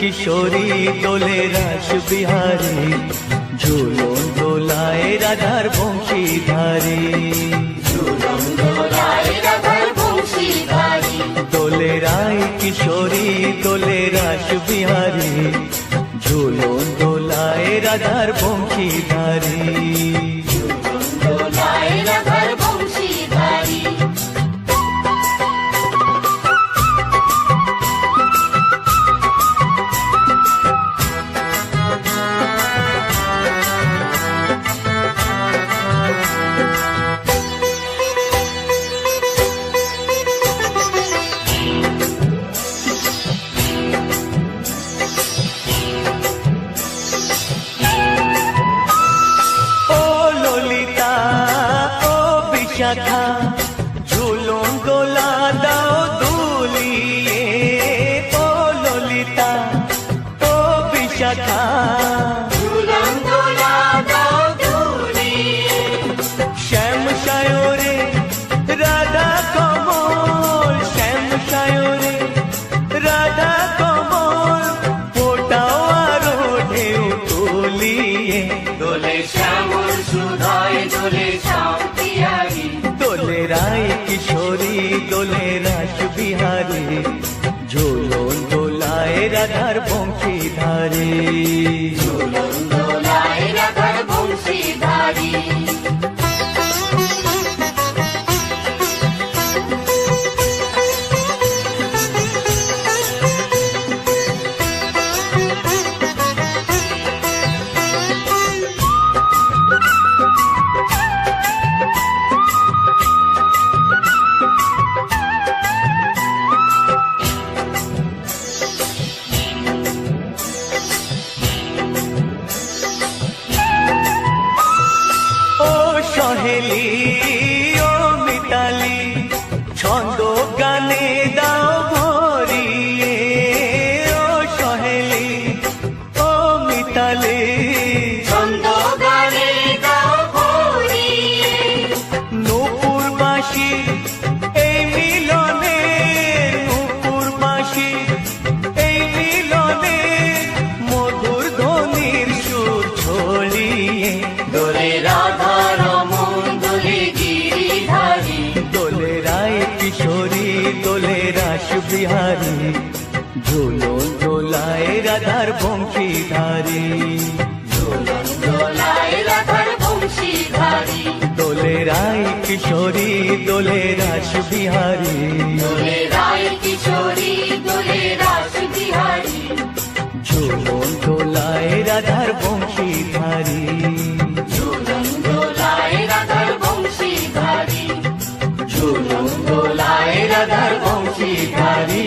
কিশোরী দোলে রাস বিহারী, ঝুলন দোলায় রাধার বংশীধারী। দোলে রায় কিশোরী দোলে রাস বিহারী, ঝুলন দোলায় রাধার বংশীধারী। শাখা ঝুলন দোলা দাও দুলিয়ে, ও ললিতা ও বিশাখা ঝুলন দোলা দাও দুলিয়ে। শ্যাম সায়রে রাধা কমল, শ্যাম সায়রে রাধা কমল, ফোটাও আরো ঢেউ তুলিয়ে। দোলে শ্যামল সুধায় দোলে দোলে রায় কিশোরী দোলে রাস বিহারী, ঝুলন দোলায় রাধার বংশীধারী। ঝুলন দোলায় রাধার বংশীধারী। সহেলি ও মিতালি ছন্দ গানে দাও ভরিয়ে, ও সহেলি ও মিতালি ছন্দ গানে দাও ভরিয়ে। নূপুর বাঁশি এই মিলনে, নূপুর বাঁশি এই মিলনে, মধুর ধ্বনির সুর ছড়িয়ে। দোলে রাধা কিশোরী দোলে রাস বিহারী, ঝুলন দোলায় রাধার বংশীধারী। ঝুলন দোলায় রাধার বংশীধারী। দোলে রায় কিশোরী দোলে রাস বিহারী, দোলে রায় কিশোরী দোলে রাস বিহারী, ঝুলন দোলায় রাধার বংশীধারী। ঝুলন দোলায় রাধার বংশীধারী, ঝুলন দোলায় রাধার বংশীধারী,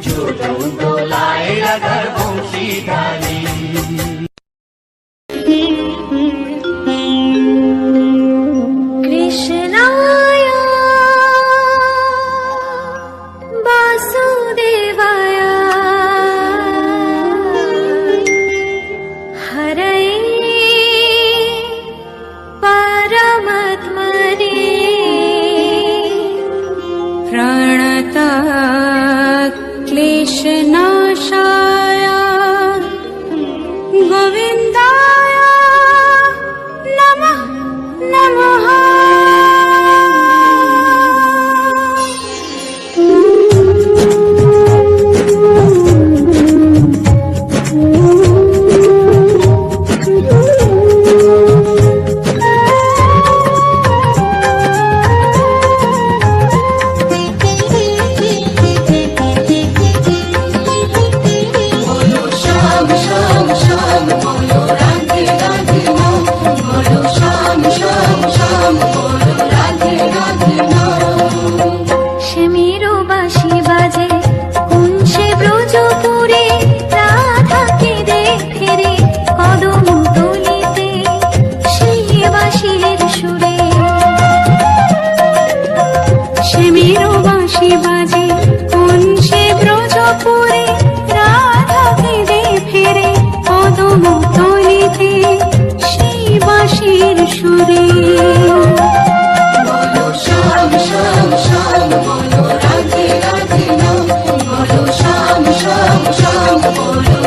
ঝুলন দোলায় রাধার বংশীধারী। কৃষ্ণায় বাসুদেবায় হরয়ে পরমাত্মনে প্রাণতা ক্লেশনাশায় গোবিন্দায় নমঃ নমঃ। সুরে বলো শ্যাম শ্যাম শ্যাম, বলো রাধে রাধে নাম, বলো শ্যাম শ্যাম শ্যাম, বলো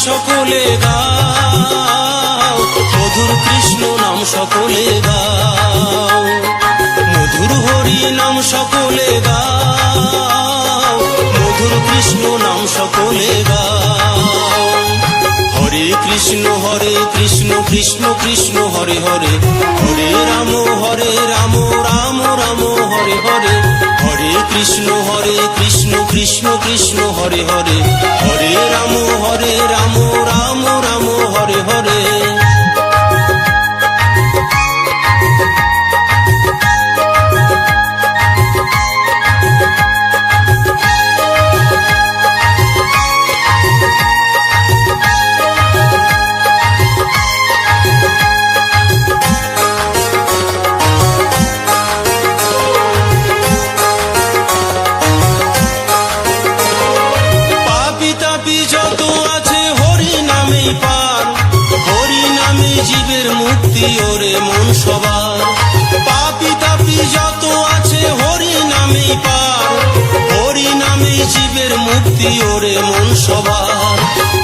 সকলে গাও, মধুর কৃষ্ণ নাম সকলে গাও, মধুর হরি নাম সকলে গাও, মধুর কৃষ্ণ নাম সকলে গাও। হরে কৃষ্ণ কৃষ্ণ কৃষ্ণ হরে হরে, হরে রাম রাম রাম হরে হরে, হরে কৃষ্ণ কৃষ্ণ কৃষ্ণ হরে হরে, হরে রাম রাম রাম হরে হরে। জীবের মুক্তি ওরে মন সবার, পাপী তাপী যত আছে হরি নামেই পার, হরি নামে জীবের মুক্তি ওরে মন সবার।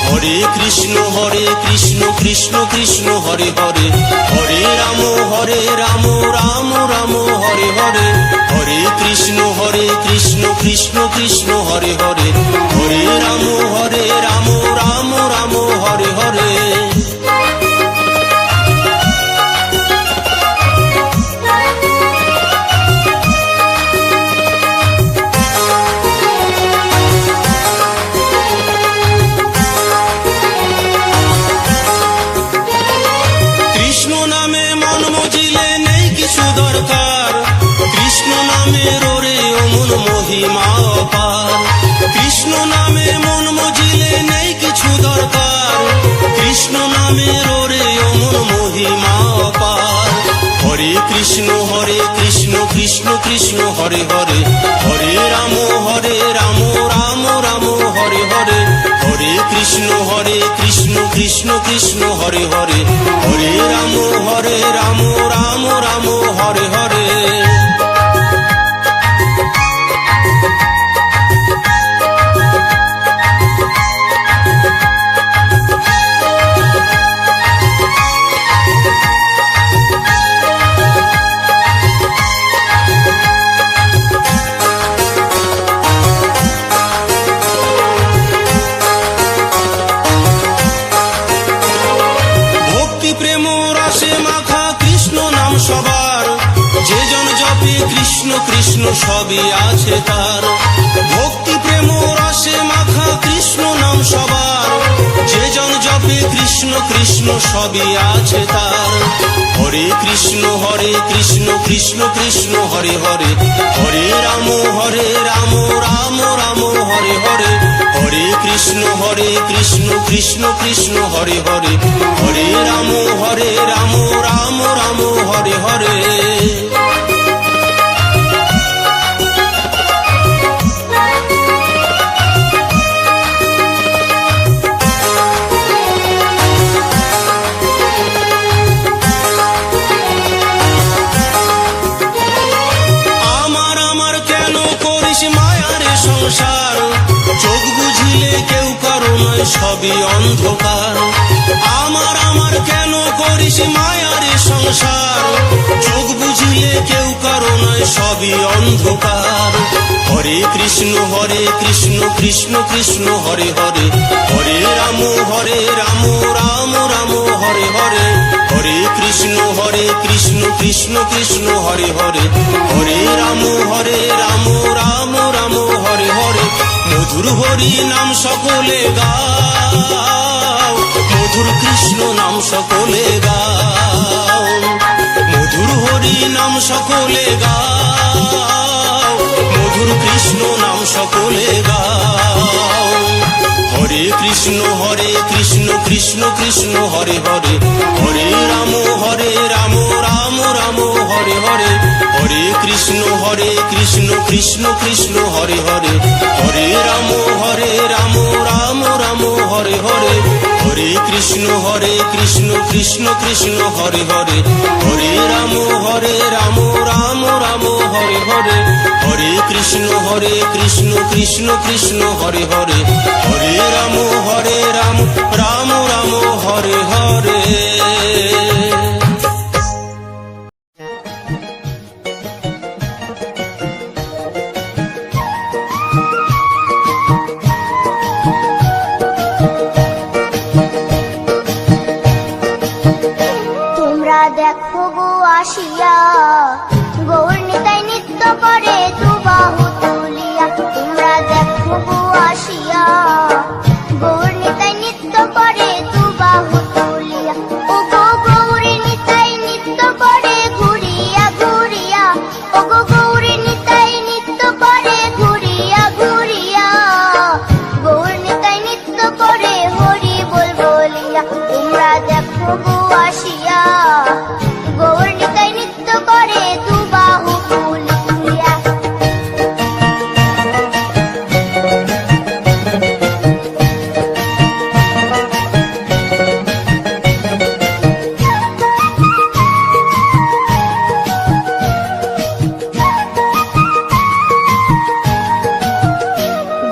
হরে কৃষ্ণ কৃষ্ণ কৃষ্ণ হরে হরে, হরে রাম রাম রাম হরে হরে, হরে কৃষ্ণ কৃষ্ণ কৃষ্ণ হরে হরে, হরে রাম রাম রাম হরে হরে। মহিমা অপার, কৃষ্ণ নামে মন মজিলে নেই কিছু দরকার, কৃষ্ণ নামের ওরে অমন মহিমা অপার। হরে কৃষ্ণ কৃষ্ণ কৃষ্ণ হরে হরে, হরে রাম রাম রাম হরে হরে, হরে কৃষ্ণ কৃষ্ণ কৃষ্ণ হরে হরে, হরে রাম রাম রাম হরে হরে। সবার যে জন জপে কৃষ্ণ কৃষ্ণ সবই আছে তার, ভক্তি প্রেম রসে মাখা কৃষ্ণ নাম সবার, যে জন জপে কৃষ্ণ কৃষ্ণ সবই আছে তার। হরে কৃষ্ণ কৃষ্ণ কৃষ্ণ হরে হরে, হরে রাম রাম রাম হরে হরে, হরে কৃষ্ণ কৃষ্ণ কৃষ্ণ হরে হরে, হরে রাম রাম রাম হরে হরে। আমার কেন করিস মায়ারে সংসার, চোখ বুঝিলে কেউ কারো নয় সবই অন্ধকার। আমার কেন করিস মায়ারে সংসার, চোখ বুঝিলে কেউ কারো নয় সবই অন্ধকার। হরে কৃষ্ণ কৃষ্ণ কৃষ্ণ হরে হরে, হরে রাম রাম রাম হরে হরে, হরে কৃষ্ণ কৃষ্ণ কৃষ্ণ হরে হরে, হরে রাম রাম রাম হরে হরে। মধুর হরি নাম সকলে গাও, মধুর কৃষ্ণ নাম সকলে গাও, মধুর হরি নাম সকলে গাও, মধুর কৃষ্ণ নাম সকলে গাও। হরে কৃষ্ণ কৃষ্ণ কৃষ্ণ হরে হরে, হরে রাম রাম রাম হরে হরে, হরে কৃষ্ণ কৃষ্ণ কৃষ্ণ হরে হরে, হরে রাম রাম রাম হরে হরে, হরে কৃষ্ণ কৃষ্ণ কৃষ্ণ হরে হরে, হরে রাম রাম রাম হরে হরে, হরে কৃষ্ণ কৃষ্ণ কৃষ্ণ হরে হরে, হরে রাম রাম হরে হরে। তোমরা দেখো গো আসিয়া গৌর নিতাই নৃত্য করে দুবাহু তুলিয়া। তোমরা দেখো গো আসিয়া গৌর নিতাই নৃত্য করে দুবাহু তুলিয়া। ও গো গৌরী নিতাই নৃত্য করে ঘুরিয়া ঘুরিয়া। ও গো গৌরী নিতাই নৃত্য করে ঘুরিয়া ঘুরিয়া। গৌর নিতাই নৃত্য করে হরি বল বলিয়া। তোমরা দেখো গো আসিয়া গৌর নিতাই নৃত্য করে দুবাহু তুলিয়া।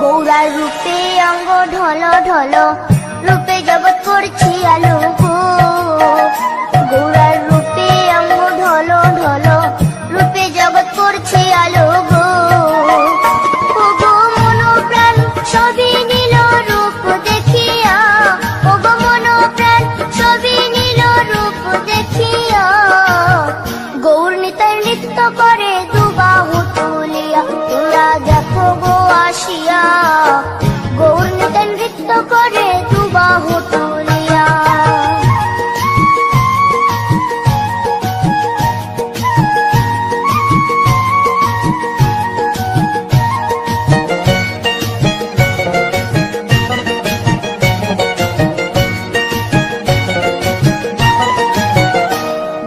গৌরার রূপে অঙ্গ ঢল ঢল রূপে জগৎ করছি আলো গো। গৌরার রূপে অঙ্গ ঢল ঢল রূপে জগৎ করছি আলো গো। ও গো মন প্রাণ সবই নীল রূপ দেখিয়া। ও গো মন প্রাণ সবই নীল রূপ দেখিয়া। গৌর নিতাই নৃত্য করে দুবাহু তুলিয়া। তোমরা দেখো গো আসিয়া গৌর নিতাই নৃত্য করে দুবাহু তুলিয়া।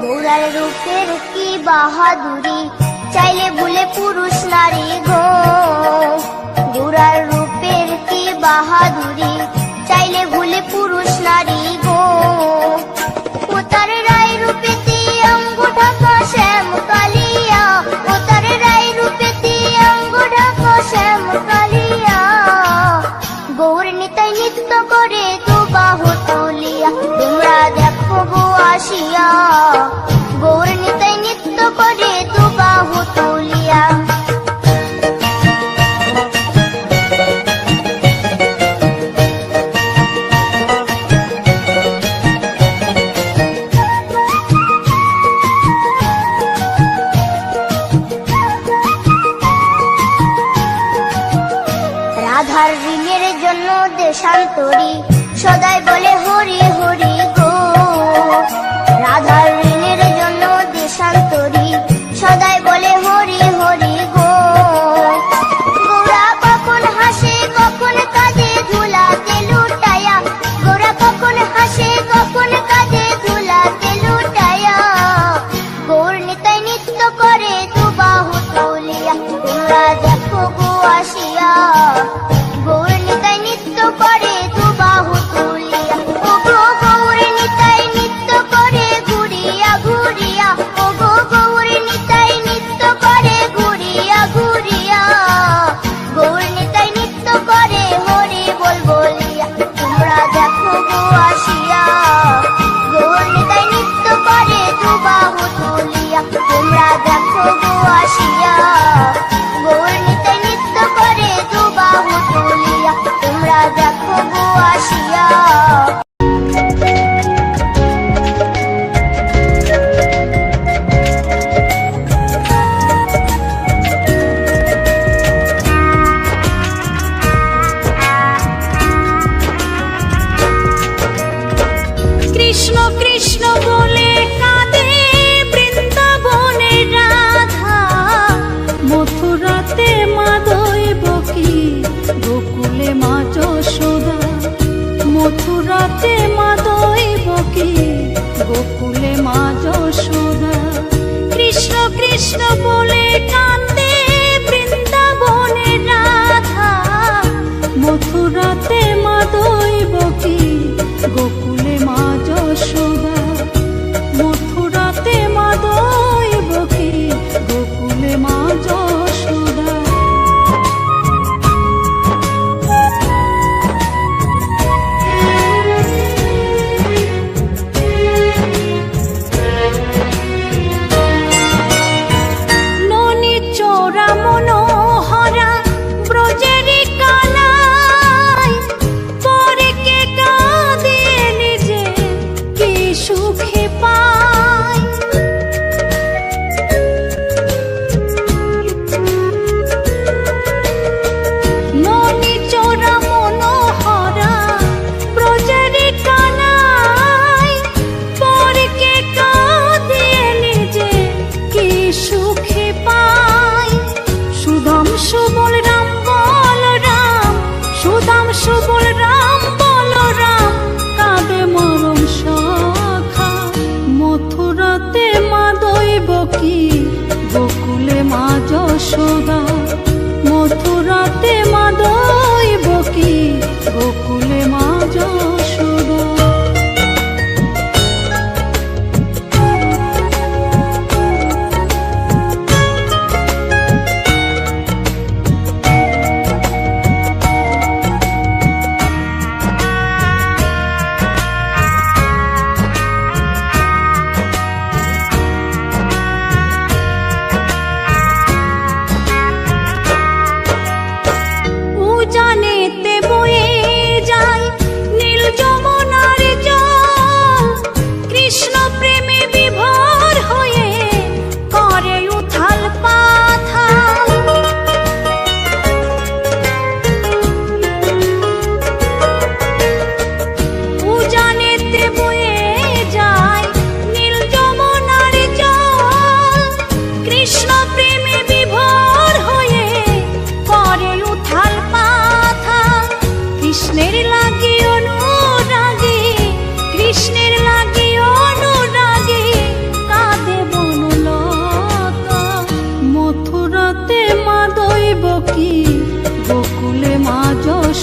গৌরার রূপের কি বাহাদুরি চাইলে ভুলে পুরুষ নারী গো। গৌরার রূপের কি বাহাদুরি চাইলে ভুলে পুরুষ নারী গো। ও তার রায় রূপেতে অঙ্গ ঢাকা শ্যাম কালিয়া। ও তার রায় রূপেতে অঙ্গ ঢাকা শ্যাম কালিয়া। গৌর নিতাই নৃত্য করে দুবাহু তুলিয়া। তোমরা দেখো গো আসিয়া গৌর নিতাই নৃত্য করে দুবাহু তুলিয়া। রাধার ঋণের জন্য দেশান্তরী সদাই বলে হরি হরি গো। রাধার ঋণের জন্য দেশান্তরী সদাই বলে হরি হরি গো। গৌরা কখন হাসে কখন কাঁদে ধুলাতে লুটায়া। গৌরা কখন হাসে কখন কাঁদে ধুলাতে লুটায়া। গৌর নিতাই নৃত্য করে দুবাহু তুলিয়া। তোমরা দেখো গো আসিয়া গৌর নিতাই নৃত্য করে দুবাহু তুলিয়া। ও গো গৌর নিতাই নৃত্য করে ঘুরিয়া ঘুরিয়া। ও গো গৌর নিতাই নৃত্য করে ঘুরিয়া ঘুরিয়া। গৌর নিতাই নৃত্য করে হরি বল বলিয়া। তোমরা দেখো গো আসিয়া গৌর নিতাই নৃত্য করে দুবাহু তুলিয়া। তোমরা দেখো গো আসিয়া গৌর নিতাই নৃত্য করে দুবাহু তুলিয়া। তোমরা দেখো গো আসিয়া। কৃষ্ণ কৃষ্ণ বলে কাঁদে বৃন্দাবনে রাধা। মথুরাতে মা দৈবকী গোকুলে মা যশোদা। মথুরাতে মা দৈবকী গোকুলে মা যশোদা। কৃষ্ণ কৃষ্ণ বলে কাঁদে বৃন্দাবনে রাধা। মথুরাতে মা দৈবকী গোকুলে মা যশোদা। মথুরাতে মা দৈবকী গোকুলে মা যশোদা।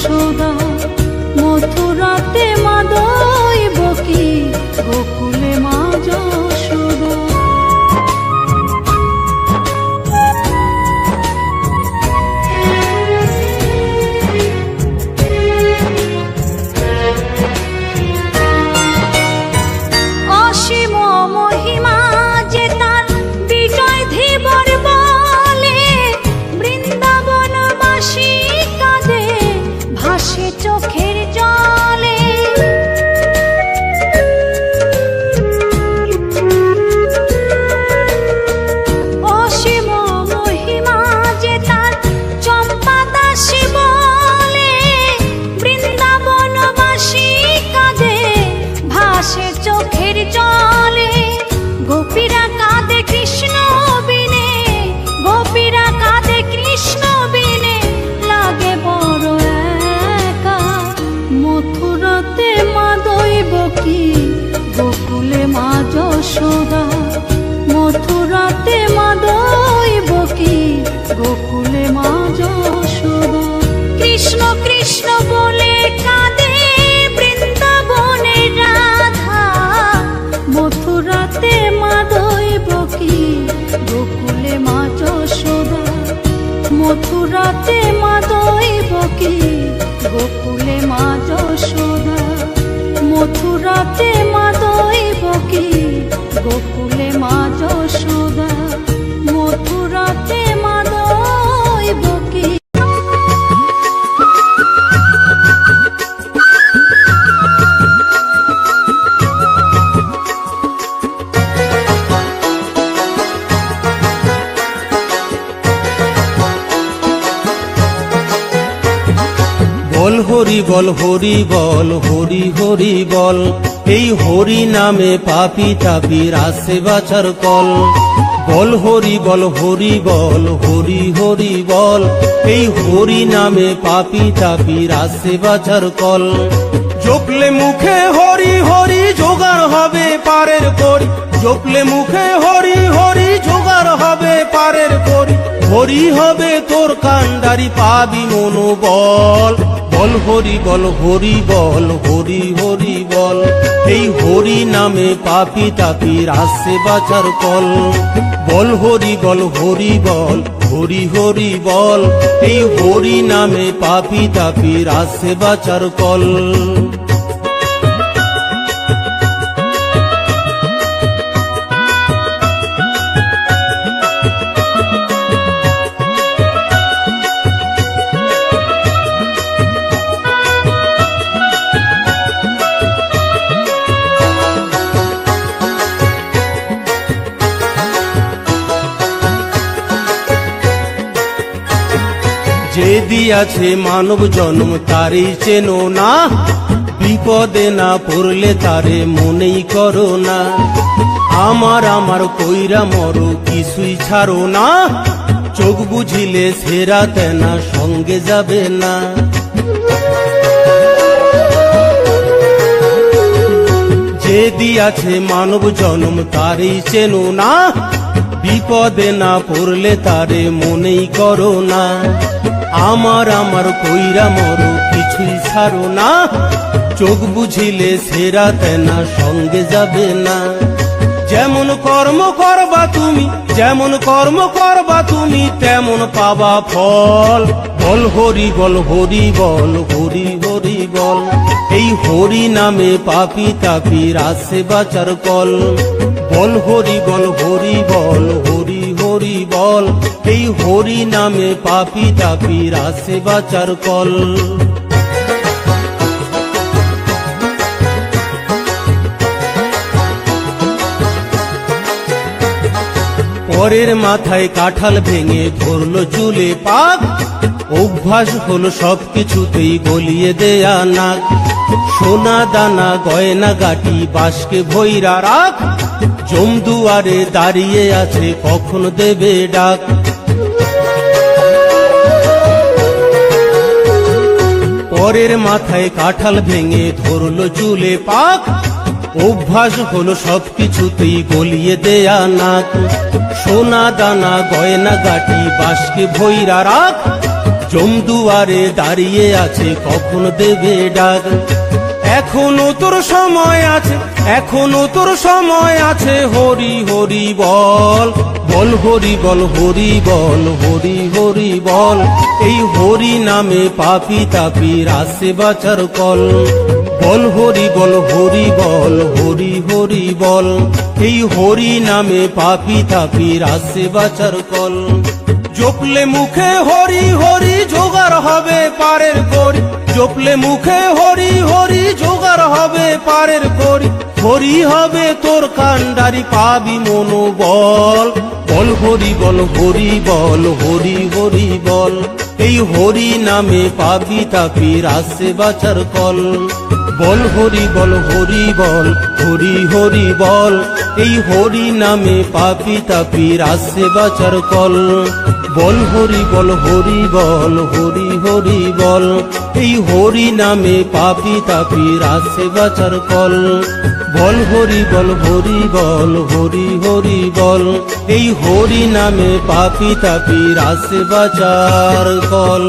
যশোদা মথুরাতে মা দৈবকী গোকুলে মা যশোদা অসীম মহিমা যে তার বিজয় ধীবর বলে বৃন্দাবনবাসী কাঁদে ভাসে চোখের জলে অসীম মহিমা যে তার চম্পা দাসী বলে বৃন্দাবনবাসী কাঁদে ভাসে চোখের জলে গোপীরা কাঁদে কৃষ্ণ বিনে গোপীরা কাঁদে কৃষ্ণ বিনে লাগে বড় একা মথুরাতে মা দৈবকী গোকুলে মা যশোদা মথুরাতে মা দৈবকী গোকুলে মা যশোদা কৃষ্ণ কৃষ্ণ বলে কাঁদে বৃন্দাবনের রাধা মথুরাতে মা দৈবকী গোকুলে মা যশোদা মথুরাতে মা দৈবকী গোকুলে মা যশোদা মথুরাতে মা দৈবকী গোকুলে মা যশোদা মথুরাতে মা দৈবকী বল হরি বল হরি বল হরি হরি বল এই হরি নামে পাপি তাপির আসে বাছার কল বল হরি বল হরি বল হরি হরি বল এই হরি নামে পাপি তাপির আসে বাছার কল জপলে মুখে হরি হরি জোগাড় হবে পারের করি জপলে মুখে হরি হরি জোগাড় হবে পারের করি হরি হবে তোর কান্ডারি পাবি মনোবল বল হরি বল হরি বল হরি হরি বল এই হরি নামে পাপি তাপির আসে বাছার কল বল হরি বল হরি বল হরি হরি বল এই হরি নামে পাপি তাপির আসে বাছার কল যে দিয়াছে মানব জন্ম তারই চেনো না বিপদে না পড়লে তারে মনেই করো না আমার আমার কইরা মরো কিছুই ছাড়ো না চোখ বুঝিলে সেরা তেনা সঙ্গে যাবে না যে দিয়াছে মানব জন্ম তারই চেনো না বিপদে না পড়লে তারে মনেই করো না আমার আমার কইরা মরো কিছুই ছাড়ো না চোখ বুঝিলে সেরা তেনা সঙ্গে যাবে না যেমন কর্ম করবা তুমি যেমন কর্ম করবা তুমি তেমন পাবা ফল বল হরি বল হরি বল হরি হরি বল এই হরি নামে পাপি তাপির আসে বাছার কল বল হরি বল হরি বল হরি হরি বল এই হরি নামে পাপি তাপির আসে বাছার কল পরের মাথায় কাঁঠাল ভেঙে ধরলো চুলে পাক অভ্যাস হলো সবকিছুতেই গলিয়ে দেয়া নাক সোনা দানা গয়না গাটি বাসকে ভৈরা রাখ জমদুয়ারে দাঁড়িয়ে আছে কখন দেবে ডাক পরের মাথায় কাঁঠাল ভেঙে ধরলো চুলে পাক অভ্যাস হলো সবকিছুতেই গলিয়ে দেয়া নাক সোনা দানা গয়না গাটি বাসকে ভৈরা রাখ জমদুয়ারে দাঁড়িয়ে আছে কখন দেবে ডাক। এখনো তোর সময় আছে, এখনো তোর সময় আছে, হরি হরি বল, বল হরি বল, হরি বল, হরি হরি বল। এই হরি নামে পাপি তাপির আসে বাঁচার কল। বল হরি বল, হরি বল, হরি হরি বল। এই হরি নামে পাপি তাপির আসে বাঁচার কল। জপলে মুখে হরি হরি জোগাড় হবে পারের করি, জপলে মুখে হরি হরি জোগাড় হবে পারের করি। হরি হবে তোর কান্ডারি, পাবি মনোবল। বল হরি বল, হরি বল, হরি হরি বল। এই হরি নামে পাপি তাপির আসে বাঁচার কল। বল হরি বল, হরি বল, হরি হরি বল। এই হরি নামে পাপি তাপির আসে বাঁচার কল। বল হরি বল, হরি বল, হরি হরি বল। এই হরি নামে পাপি তাপির আসে বাঁচার কল। বল হরি বল, হরি বল, হরি হরি বল। এই হরি নামে পাপি তাপির আসে বাঁচার কল।